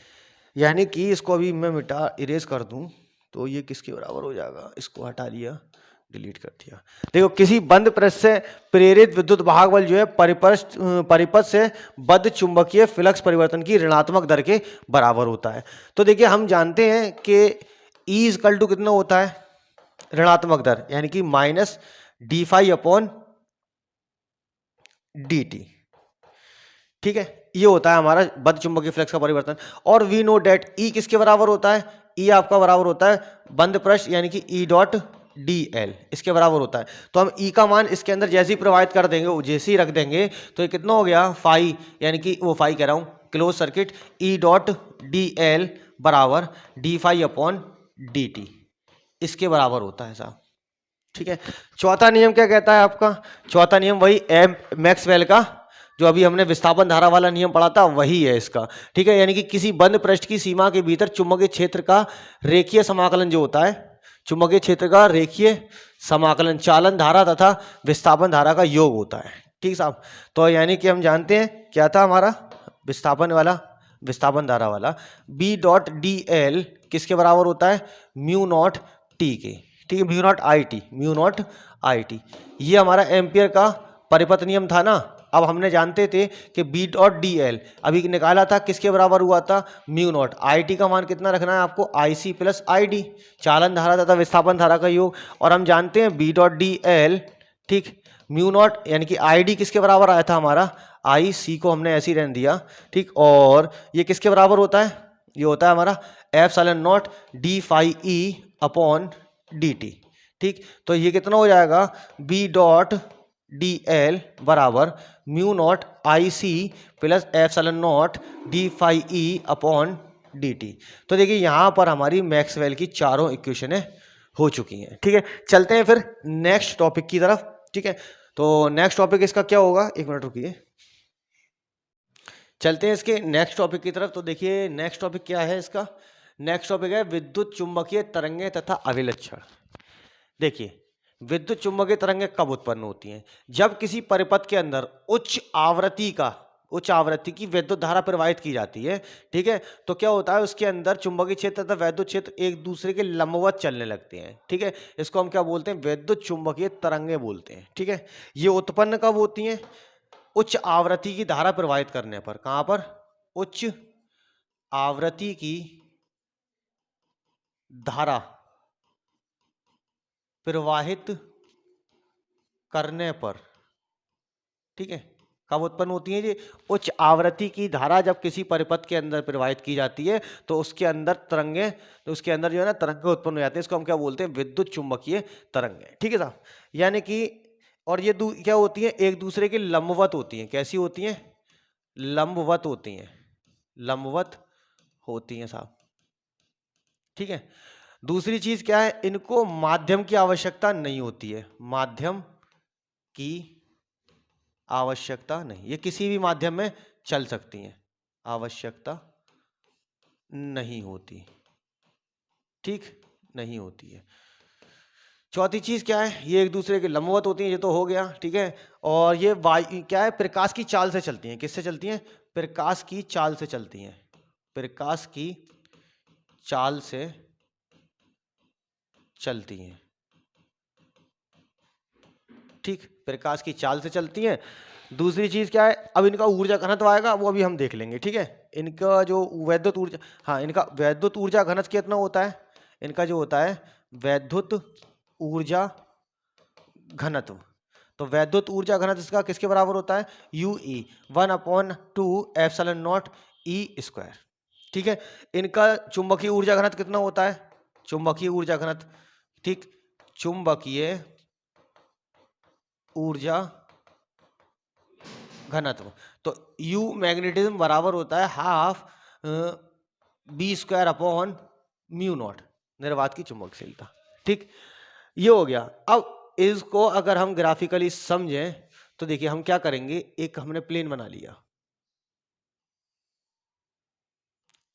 यानी कि इसको अभी मैं मिटा इरेज कर दूं तो ये किसके बराबर हो जाएगा? इसको हटा लिया, डिलीट कर दिया। देखो, किसी बंद पृष्ठ से प्रेरित विद्युत भाग बल जो है परिपथ से बद्ध चुंबकीय फ्लक्स परिवर्तन की ऋणात्मक दर के बराबर होता है। तो देखिए हम जानते हैं कि E इक्वल टू कितना होता है? ऋणात्मक दर, यानी कि minus d phi upon D t. ठीक है। ये होता है हमारा बद्ध चुंबकीय फ्लक्स का परिवर्तन। और वी नो डेट ई किसके बराबर होता है? ई आपका बराबर होता है बंद पृष्ठ, यानी कि ई डॉट डी एल इसके बराबर होता है। तो हम ई का मान इसके अंदर जैसे ही प्रवाहित कर देंगे, जैसे ही रख देंगे, तो ये कितना हो गया फाई, यानी कि वो फाई कह रहा हूँ, close circuit E dot D L बराबर D phi upon D T, इसके बराबर होता है साहब। ठीक है, चौथा नियम क्या कहता है आपका? चौथा नियम वही एम मैक्सवेल का, जो अभी हमने विस्थापन धारा वाला नियम पढ़ा था, वही है इसका। ठीक है, यानी कि किसी बंद पृष्ठ की सीमा के भीतर चुंबकीय क्षेत्र का रेखीय समाकलन जो होता है, चुंबकीय क्षेत्र का रेखीय समाकलन चालन धारा तथा विस्थापन धारा का योग होता है। ठीक साहब, तो यानी कि हम जानते हैं क्या था हमारा विस्थापन वाला, विस्थापन धारा वाला बी डॉट डी एल किसके बराबर होता है? म्यू नॉट टी के। ठीक है, mu naught I T, mu naught I T, ये हमारा एम्पियर का परिपथ नियम था ना। अब हमने जानते थे कि बी डॉट डी एल अभी निकाला था, किसके बराबर हुआ था? म्यू नॉट आई टी का मान कितना रखना है आपको? आई सी प्लस आई डी, चालन धारा तथा विस्थापन धारा का योग। और हम जानते हैं बी डॉट डी एल, ठीक, म्यू नॉट यानी कि आई डी किसके बराबर आया था हमारा? आई सी को हमने ऐसे ही रहने दिया। ठीक, और ये किसके बराबर होता है? ये होता है हमारा epsilon naught d phi E upon D t. ठीक, तो ये कितना हो जाएगा? बी डॉट डी एल बराबर mu naught I c plus epsilon naught d phi E upon D t. तो देखिए यहां पर हमारी मैक्सवेल की चारों इक्वेशनें हो चुकी हैं। ठीक है, चलते हैं फिर नेक्स्ट टॉपिक की तरफ। ठीक है, तो नेक्स्ट टॉपिक इसका क्या होगा? एक मिनट रुकिए, चलते हैं इसके नेक्स्ट टॉपिक की तरफ। तो देखिए नेक्स्ट टॉपिक क्या है इसका? नेक्स्ट टॉपिक है विद्युत चुंबकीय तरंगें तथा अभिलक्षण। देखिए विद्युत चुंबकीय तरंगें कब उत्पन्न होती हैं? जब किसी परिपथ के अंदर उच्च आवृत्ति की विद्युत धारा प्रवाहित की जाती है। ठीक है, तो क्या होता है उसके अंदर चुंबकीय क्षेत्र तथा वैद्युत क्षेत्र एक दूसरे के लंबवत चलने लगते हैं। ठीक है, इसको हम क्या बोलते हैं? विद्युत चुंबकीय तरंगें बोलते हैं। ठीक है, ये उत्पन्न कब होती हैं? उच्च आवृत्ति की धारा प्रवाहित करने पर। कहां पर? उच्च आवृत्ति की धारा प्रवाहित करने पर। ठीक है, कब उत्पन्न होती है? ये उच्च आवृत्ति की धारा जब किसी परिपथ के अंदर प्रवाहित की जाती है तो उसके अंदर तरंगे, तो उसके अंदर जो है ना तरंगे उत्पन्न हो जाती है। इसको हम क्या बोलते हैं? विद्युत चुंबकीय तरंगे। ठीक है साहब, यानी कि और ये क्या होती है? एक दूसरे के लंबवत होती हैं। कैसी होती हैं? लंबवत होती हैं, लंबवत होती हैं साहब। ठीक है, दूसरी चीज क्या है? इनको माध्यम की आवश्यकता नहीं होती है, माध्यम की आवश्यकता नहीं, ये किसी भी माध्यम में चल सकती हैं, आवश्यकता नहीं होती। ठीक, नहीं होती है। चौथी चीज क्या है? ये एक दूसरे के लंबवत होती हैं, ये तो हो गया। ठीक है, और ये वायु क्या है? प्रकाश की चाल से चलती हैं। किससे चलती हैं? प्रकाश की चाल से चलती हैं, प्रकाश की चाल से चलती हैं। ठीक, प्रकाश की चाल से चलती हैं। दूसरी चीज क्या है? अब इनका ऊर्जा घनत्व आएगा, वो अभी हम देख लेंगे। ठीक है, इनका जो वैद्युत ऊर्जा, हाँ, इनका वैद्युत ऊर्जा घनत्व कितना होता है? इनका जो होता है वैद्युत ऊर्जा घनत्व, तो वैद्युत ऊर्जा घनत्व इसका किसके बराबर होता है? You E 1/2 epsilon naught E square. ठीक है, इनका चुंबकीय ऊर्जा घनत्व कितना होता है? चुंबकीय ऊर्जा घनत्व, ठीक, चुंबकीय ऊर्जा घनत्व, तो U मैग्नेटिज्म बराबर होता है half B square upon mu naught, निर्वात की चुंबकशीलता। ठीक, ये हो गया। अब इसको अगर हम ग्राफिकली समझें तो देखिए हम क्या करेंगे, एक हमने प्लेन बना लिया,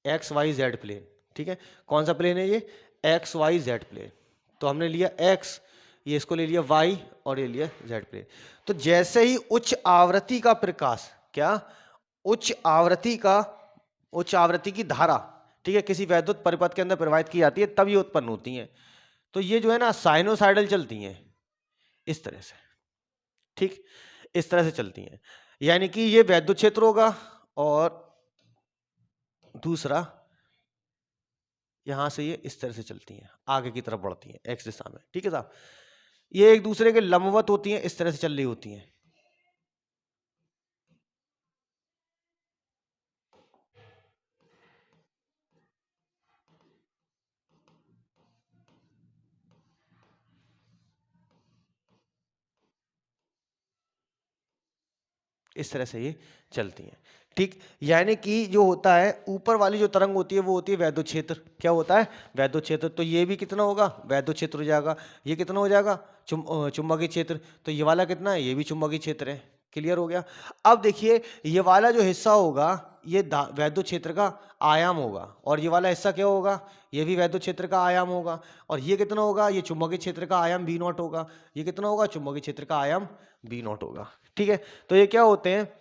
एक्स वाई जेड प्लेन। ठीक है, कौन सा प्लेन है ये? X y z plane. तो हमने लिया एक्स, ये इसको ले लिया वाई, और ये लिया जेड प्लेन। तो जैसे ही उच्च आवृत्ति का प्रकाश, क्या? उच्च आवृत्ति की धारा, ठीक है, किसी वैद्युत परिपथ के अंदर प्रवाहित की जाती है, तब ये उत्पन्न होती है। तो ये जो है ना साइनोसाइडल चलती हैं, इस तरह से। ठीक, इस तरह से चलती हैं, यानी कि ये वैद्युत क्षेत्र होगा, और दूसरा यहां से ये इस तरह से चलती हैं, आगे की तरफ बढ़ती हैं एक्स दिशा में। ठीक है साहब, ये एक दूसरे के लंबवत होती हैं, इस तरह से चल रही होती हैं। इस तरह से ये चलती हैं। ठीक, यानी कि जो होता है ऊपर वाली जो तरंग होती है वो होती है वैद्युत क्षेत्र। क्या होता है? वैद्युत क्षेत्र। तो ये भी कितना होगा? वैद्युत क्षेत्र हो जाएगा। ये कितना हो जाएगा? चुंबकीय क्षेत्र। तो ये वाला कितना है? ये भी चुंबकीय क्षेत्र है। क्लियर हो गया? अब देखिए ये वाला जो हिस्सा होगा ये वैद्युत क्षेत्र का आयाम होगा, और ये वाला हिस्सा क्या होगा? ये भी वैद्युत क्षेत्र का आयाम होगा। और ये कितना होगा? ये चुंबकीय क्षेत्र का आयाम बी नॉट होगा। ये कितना होगा? चुंबकीय क्षेत्र का आयाम बी नॉट होगा। ठीक है, तो ये क्या होते हैं?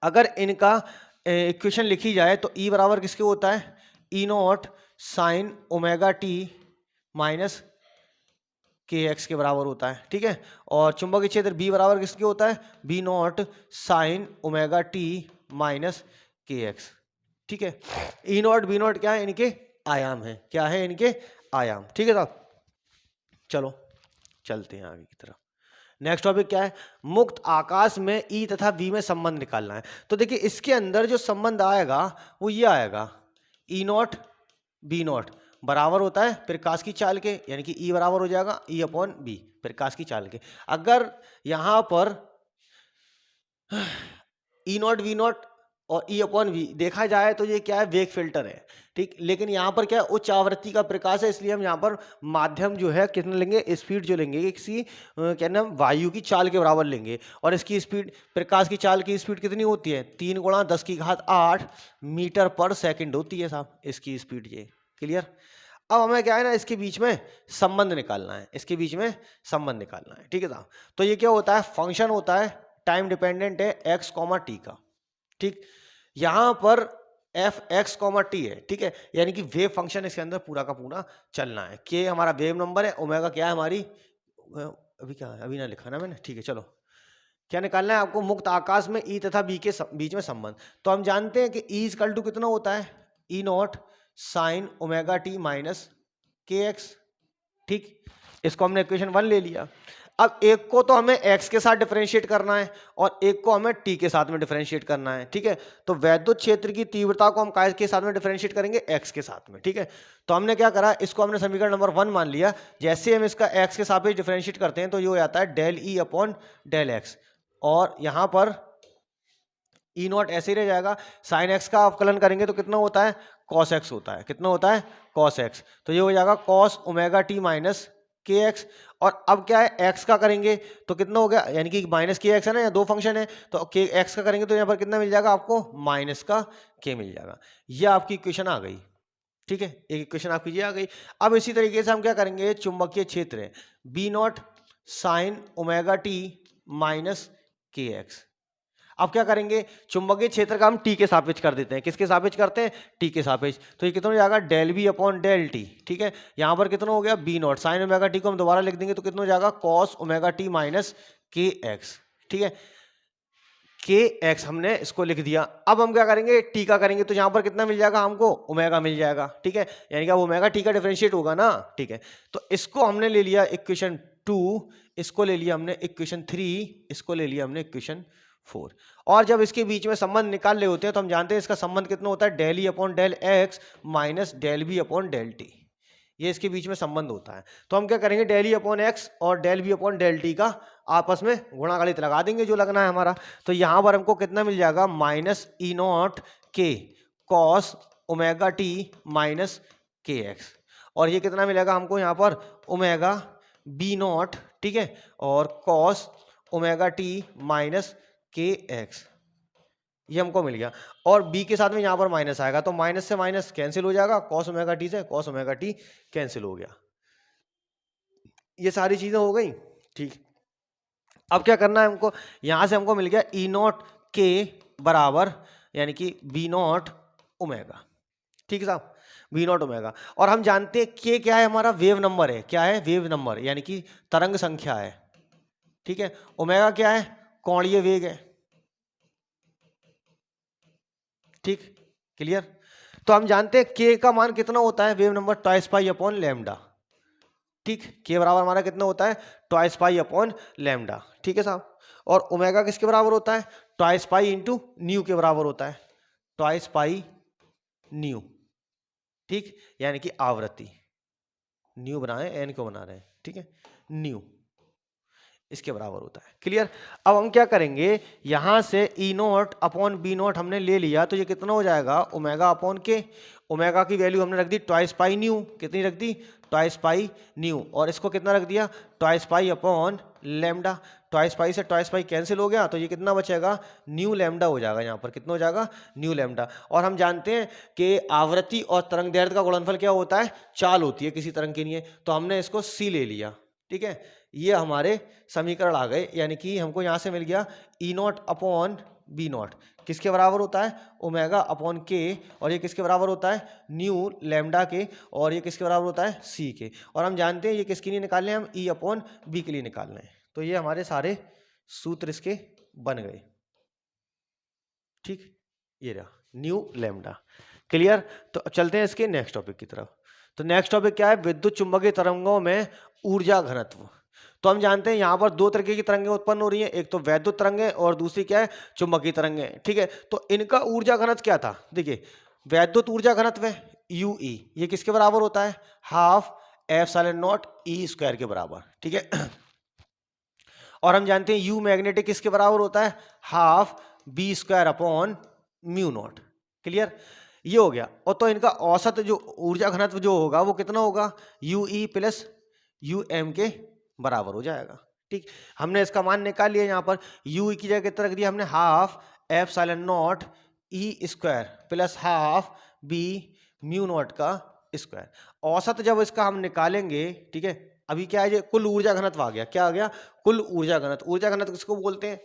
अगर इनका इक्वेशन लिखी जाए तो ई बराबर किसके होता है? E not sine omega T minus के एक्स के बराबर होता है। ठीक है, और चुंबकीय क्षेत्र बी बराबर किसके होता है? B naught sine omega T minus के एक्स। ठीक है, ई नॉट बी नॉट क्या है? इनके आयाम है। क्या है? इनके आयाम। ठीक है साहब, चलो चलते हैं आगे की तरफ। नेक्स्ट टॉपिक क्या है? मुक्त आकाश में ई तथा बी में संबंध निकालना है। तो देखिए इसके अंदर जो संबंध आएगा वो ये आएगा, ई नॉट बी नॉट बराबर होता है प्रकाश की चाल के, यानी कि ई बराबर हो जाएगा ई अपॉन बी प्रकाश की चाल के। अगर यहां पर ई नॉट वी नॉट और ई अपॉन वी देखा जाए तो ये क्या है? वेग फिल्टर है। ठीक, लेकिन यहाँ पर क्या है? उच्च आवृत्ति का प्रकाश है, इसलिए हम यहाँ पर माध्यम जो है कितना लेंगे? स्पीड जो लेंगे किसी क्या नाम वायु की चाल के बराबर लेंगे। और इसकी स्पीड, प्रकाश की चाल की स्पीड कितनी होती है? 3 गुणा 10 की घात 8 मीटर पर सेकंड होती है साहब इसकी स्पीड। ये क्लियर? अब हमें क्या है ना, इसके बीच में संबंध निकालना है। इसके बीच में संबंध निकालना है। ठीक है साहब, तो ये क्या होता है? फंक्शन होता है, टाइम डिपेंडेंट है एक्स कॉमा टी का। ठीक, यहां पर एफ एक्स कॉमा टी है। ठीक है, यानी कि वेव फंक्शन इसके अंदर पूरा का पूरा चलना है। के हमारा वेव नंबर है, ओमेगा क्या है हमारी, अभी क्या है? अभी ना लिखा ना मैंने। ठीक है, चलो क्या निकालना है आपको? मुक्त आकाश में ई तथा बी के बीच में संबंध। तो हम जानते हैं कि ई इक्वल टू कितना होता है? E not sine omega T minus के एक्स। ठीक, इसको हमने इक्वेशन 1 ले लिया। अब एक को तो हमें x के साथ डिफरेंशिएट करना है और एक को हमें t के साथ में डिफरेंशिएट करना है। ठीक है, तो वैद्युत क्षेत्र की तीव्रता को हम काय के साथ में डिफरेंशिएट करेंगे? x के साथ में। ठीक है, तो हमने क्या करा? इसको हमने समीकरण नंबर 1 मान लिया। जैसे हम इसका x के सापेक्ष डिफरेंशिएट करते हैं तो ये हो जाता है del E upon del x, और यहां पर ई नॉट ऐसे ही रह जाएगा। साइन एक्स का अवकलन करेंगे तो कितना होता है? कॉस एक्स होता है। कितना होता है? Cos x. तो ये हो जाएगा कॉस ओमेगा टी माइनस के एक्स। और अब क्या है? एक्स का करेंगे तो कितना हो गया? यानी कि माइनस के एक्स है ना, या दो फंक्शन है, तो के एक्स का करेंगे तो यहाँ पर कितना मिल जाएगा आपको? माइनस का के मिल जाएगा। ये आपकी इक्वेशन आ गई। ठीक है, एक इक्वेशन आपकी ये आ गई। अब इसी तरीके से हम क्या करेंगे? चुंबकीय क्षेत्र है B naught sine omega T minus के एक्स। अब क्या करेंगे? चुंबकीय क्षेत्र का हम टी के सापेक्ष कर देते हैं। किसके सापेक्ष करते हैं? टी के सापेक्ष। तो ये कितना हो जाएगा? Del B upon del t. ठीक है, यहां पर कितना हो गया? B naught sine omega t को हम दोबारा लिख देंगे तो कितना हो जाएगा? कॉस ओमेगा टी माइनस के एक्स। ठीक है, के एक्स हमने इसको लिख दिया। अब हम क्या करेंगे? टी का करेंगे तो यहां पर कितना मिल जाएगा हमको? ओमेगा मिल जाएगा। ठीक है, यानी कि अब ओमेगा टी का डिफरेंशिएट होगा ना। ठीक है, तो इसको हमने ले लिया इक्वेशन 2, इसको ले लिया हमने इक्वेशन 3, इसको ले लिया हमने इक्वेशन 4। और जब इसके बीच में संबंध निकाल रहे होते हैं तो हम जानते हैं इसका संबंध कितना होता है? Del E upon del x minus del B upon del t. ये इसके बीच में संबंध होता है। तो हम क्या करेंगे? डेल ई अपॉन एक्स और del B upon del t का आपस में गुणागणित लगा देंगे जो लगना है हमारा। तो यहां पर हमको कितना मिल जाएगा? Minus E naught k cos omega T minus के एक्स। और ये कितना मिलेगा हमको यहाँ पर? Omega B naught. ठीक है, और कॉस ओमेगा टी माइनस के एक्स, ये हमको मिल गया। और b के साथ में यहां पर माइनस आएगा तो माइनस से माइनस कैंसिल हो जाएगा, कॉस ओमेगा टी से कॉस ओमेगा टी कैंसिल हो गया। ये सारी चीजें हो गई। ठीक, अब क्या करना है हमको? यहां से हमको मिल गया ई नॉट के बराबर, यानी कि बी नॉट ओमेगा। ठीक है साहब, बी नॉट ओमेगा। और हम जानते हैं के क्या है? हमारा वेव नंबर है। क्या है? वेव नंबर, यानी कि तरंग संख्या है। ठीक है, ओमेगा क्या है? कोणीय वेग है। ठीक, क्लियर? तो हम जानते हैं के का मान कितना होता है? Wave number twice pi upon lambda. ठीक, के बराबर हमारा कितना होता है? Twice pi upon lambda. ठीक है साहब, और ओमेगा किसके बराबर होता है? ट्वाइस पाई इंटू न्यू के बराबर होता है। Twice pi nu. ठीक, यानी कि आवृत्ति। न्यू बना रहे हैं, एन को बना रहे हैं। ठीक है, न्यू। इसके बराबर होता है। क्लियर। अब हम क्या करेंगे, यहां से ई नॉट अपॉन बी नॉट हमने ले लिया, तो ये कितना हो जाएगा, ओमेगा अपॉन के। ओमेगा की वैल्यू हमने रख दी ट्वाइस पाई न्यू, कितनी रख दी, ट्वाइस पाई न्यू, और इसको कितना रख दिया, twice pi upon lambda. Twice pi से ट्वाइस पाई कैंसिल हो गया, तो ये कितना बचेगा, न्यू लैम्डा हो जाएगा, यहाँ पर कितना हो जाएगा, न्यू लैम्डा। और हम जानते हैं कि आवृत्ति और तरंग दैर्ध्य का गुणनफल क्या होता है, चाल होती है किसी तरंग के लिए, तो हमने इसको सी ले लिया। ठीक है, ये हमारे समीकरण आ गए, यानी कि हमको यहाँ से मिल गया ई नॉट अपॉन बी नॉट किसके बराबर होता है, ओमेगा अपॉन के, और ये किसके बराबर होता है, न्यू लैम्डा के, और ये किसके बराबर होता है, सी के। और हम जानते हैं ये किसके लिए निकालने हैं, हम ई अपॉन बी के लिए निकालना है। तो ये हमारे सारे सूत्र इसके बन गए। ठीक, ये रहा न्यू लैम्डा। क्लियर। तो चलते हैं इसके नेक्स्ट टॉपिक की तरफ। तो नेक्स्ट टॉपिक क्या है, विद्युत चुंबकीय तरंगों में ऊर्जा घनत्व। तो हम जानते हैं यहाँ पर दो तरीके की तरंगें उत्पन्न हो रही हैं, एक तो वैद्युत तरंगें और दूसरी क्या है, चुंबकीय तरंगें। ठीक है, तो इनका ऊर्जा घनत्व क्या था, देखिए वैद्युत ऊर्जा घनत्व है यू ई, ये किसके बराबर होता है, half epsilon naught E square के बराबर। ठीक है, और हम जानते हैं यू मैग्नेटिक किसके बराबर होता है, half B square upon mu naught. Clear, ये हो गया। और तो इनका औसत जो ऊर्जा घनत्व जो होगा वो कितना होगा, u E plus u M के बराबर हो जाएगा। ठीक, हमने इसका मान निकाल लिया, यहाँ पर यू की जगह कितना रख दिया हमने, half epsilon naught E square plus half B mu naught का स्क्वायर। औसत जब इसका हम निकालेंगे, ठीक है, अभी क्या है, कुल ऊर्जा घनत्व आ गया, क्या आ गया, कुल ऊर्जा घनत्व। ऊर्जा घनत्व किसको बोलते हैं,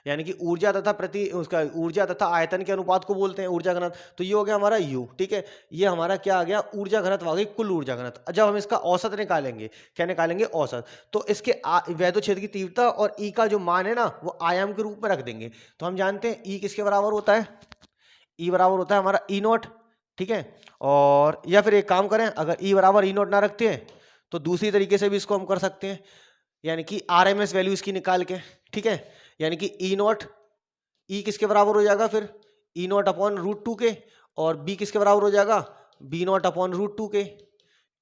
यानी कि ऊर्जा तथा प्रति उसका ऊर्जा तथा आयतन के अनुपात को बोलते हैं ऊर्जा घनत्व। तो ये हो गया हमारा U। ठीक है, ये हमारा क्या आ गया, ऊर्जा घनत्व आ गई, कुल ऊर्जा घनत्व। जब हम इसका औसत निकालेंगे, क्या निकालेंगे, औसत, तो इसके वैद्युत क्षेत्र की तीव्रता और E का जो मान है ना, वो आयाम के रूप में रख देंगे। तो हम जानते हैं E किसके बराबर होता है, E बराबर होता है हमारा E नॉट। ठीक है, और या फिर एक काम करें, अगर E बराबर E नॉट ना रखते हैं तो दूसरी तरीके से भी इसको हम कर सकते हैं, यानी कि RMS वैल्यू इसकी निकाल के। ठीक है, यानी कि ई नॉट, ई किसके बराबर हो जाएगा फिर, E naught upon root two के, और बी किसके बराबर हो जाएगा, B naught upon root two के।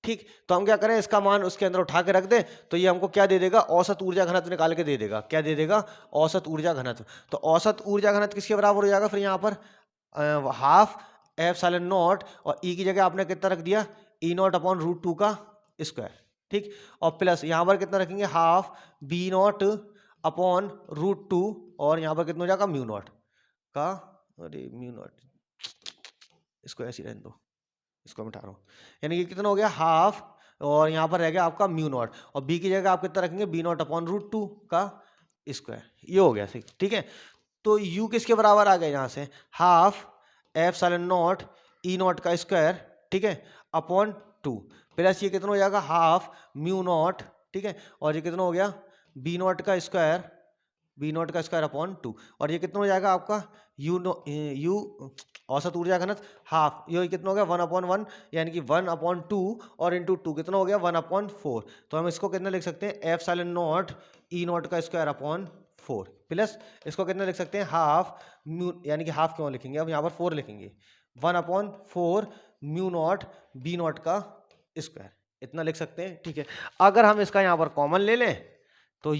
ठीक, तो हम क्या करें, इसका मान उसके अंदर उठा के रख दें, तो ये हमको क्या दे देगा, औसत ऊर्जा घनत्व निकाल के दे देगा। क्या दे देगा, औसत ऊर्जा घनत्व। तो औसत ऊर्जा घनत्व किसके बराबर हो जाएगा फिर, यहाँ पर हाफ एप्सिलॉन नॉट, और ई की जगह आपने कितना रख दिया, E naught upon root two का स्क्वायर। ठीक, और प्लस यहाँ पर कितना रखेंगे, half B naught upon root two, और यहाँ पर कितना हो जाएगा, म्यू नॉट का, अरे म्यू नॉट, इसको ऐसे ही रहने दो, इसको मैं उठा रहा हूँ, यानी कि कितना हो गया, हाफ, और यहाँ पर रह गया आपका म्यू नॉट, और बी की जगह आप कितना रखेंगे, B naught upon root two का स्क्वायर। ये हो गया सही। ठीक है, तो यू किसके बराबर आ गया यहाँ से, half epsilon naught E not का स्क्वायर, ठीक है, अपॉन टू, प्लस ये कितना हो जाएगा, हाफ म्यू नॉट। ठीक है, और ये कितना हो गया, बी नॉट का स्क्वायर, बी नॉट का स्क्वायर अपॉन टू, और ये कितना हो जाएगा आपका यू औसत ऊर्जा घनत्व हाफ, ये कितना हो गया, 1/1, यानी कि 1/2, और इंटू टू कितना हो गया, 1/4। तो हम इसको कितना लिख सकते हैं, एप्सिलॉन नॉट ई नॉट का स्क्वायर अपॉन 4, प्लस इसको कितना लिख सकते हैं, हाफ म्यू, यानी कि हाफ क्यों लिखेंगे, अब यहाँ पर 4 लिखेंगे, 1/4 म्यू नॉट बी नॉट का स्क्वायर, इतना लिख सकते हैं। ठीक है, अगर हम इसका यहाँ पर कॉमन ले लें, तो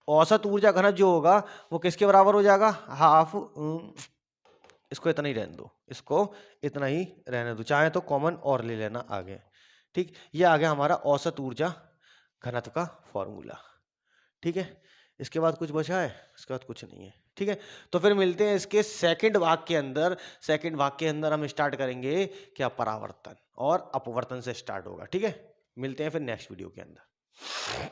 औसत ऊर्जा घनत्व जो होगा वो किसके बराबर हो जाएगा, हाफ, इसको इतना ही रहने दो, इसको इतना ही रहने दो, चाहे तो कॉमन और ले लेना आगे। ठीक, ये आ गया हमारा औसत ऊर्जा घनत्व का फॉर्मूला। ठीक है, इसके बाद कुछ बचा है, इसके बाद कुछ नहीं है। ठीक है, तो फिर मिलते हैं इसके सेकंड भाग के अंदर। सेकंड भाग के अंदर हम स्टार्ट करेंगे क्या, परावर्तन और अपवर्तन से स्टार्ट होगा। ठीक है, मिलते हैं फिर नेक्स्ट वीडियो के अंदर।